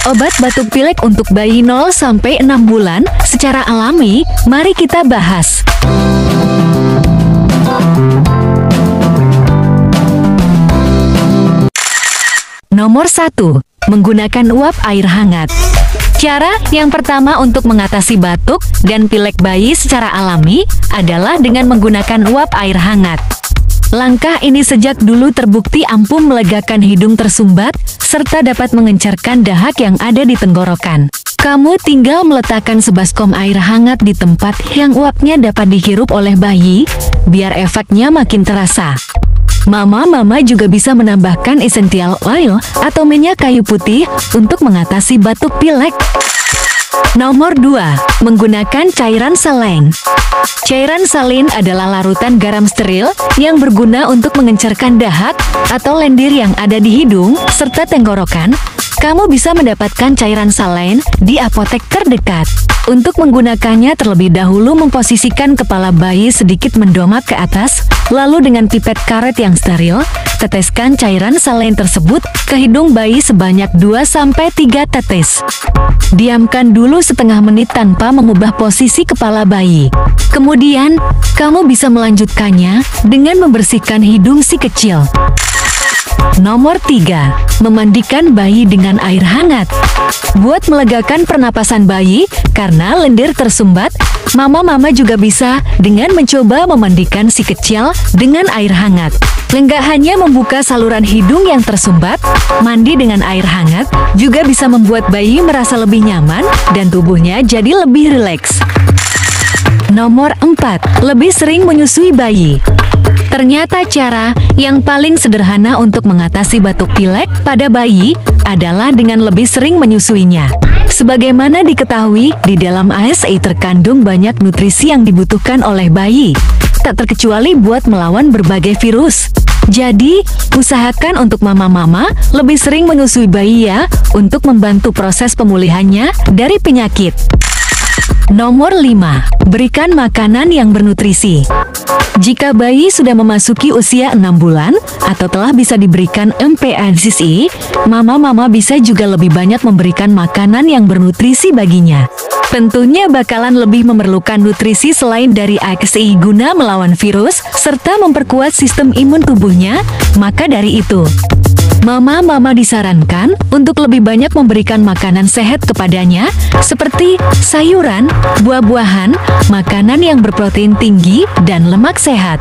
Obat batuk pilek untuk bayi 0-6 bulan secara alami, mari kita bahas. Nomor 1. Menggunakan uap air hangat. Cara yang pertama untuk mengatasi batuk dan pilek bayi secara alami adalah dengan menggunakan uap air hangat. Langkah ini sejak dulu terbukti ampuh melegakan hidung tersumbat, serta dapat mengencerkan dahak yang ada di tenggorokan. Kamu tinggal meletakkan sebaskom air hangat di tempat yang uapnya dapat dihirup oleh bayi, biar efeknya makin terasa. Mama-mama juga bisa menambahkan essential oil atau minyak kayu putih untuk mengatasi batuk pilek. Nomor 2. Menggunakan cairan salin. Cairan salin adalah larutan garam steril yang berguna untuk mengencerkan dahak atau lendir yang ada di hidung serta tenggorokan. Kamu bisa mendapatkan cairan salin di apotek terdekat. Untuk menggunakannya terlebih dahulu memposisikan kepala bayi sedikit mendongak ke atas, lalu dengan pipet karet yang steril, teteskan cairan salin tersebut ke hidung bayi sebanyak 2-3 tetes. Diamkan dulu setengah menit tanpa mengubah posisi kepala bayi. Kemudian, kamu bisa melanjutkannya dengan membersihkan hidung si kecil. Nomor 3. Memandikan bayi dengan air hangat. Buat melegakan pernapasan bayi karena lendir tersumbat, mama-mama juga bisa dengan mencoba memandikan si kecil dengan air hangat. Enggak hanya membuka saluran hidung yang tersumbat, mandi dengan air hangat juga bisa membuat bayi merasa lebih nyaman dan tubuhnya jadi lebih rileks. Nomor 4. Lebih sering menyusui bayi. Ternyata cara yang paling sederhana untuk mengatasi batuk pilek pada bayi adalah dengan lebih sering menyusuinya. Sebagaimana diketahui, di dalam ASI terkandung banyak nutrisi yang dibutuhkan oleh bayi, tak terkecuali buat melawan berbagai virus. Jadi, usahakan untuk mama-mama lebih sering menyusui bayi ya, untuk membantu proses pemulihannya dari penyakit. Nomor 5. Berikan makanan yang bernutrisi. Jika bayi sudah memasuki usia 6 bulan atau telah bisa diberikan MPASI, mama-mama bisa juga lebih banyak memberikan makanan yang bernutrisi baginya. Tentunya bakalan lebih memerlukan nutrisi selain dari ASI guna melawan virus serta memperkuat sistem imun tubuhnya, maka dari itu mama-mama disarankan untuk lebih banyak memberikan makanan sehat kepadanya, seperti sayuran, buah-buahan, makanan yang berprotein tinggi, dan lemak sehat.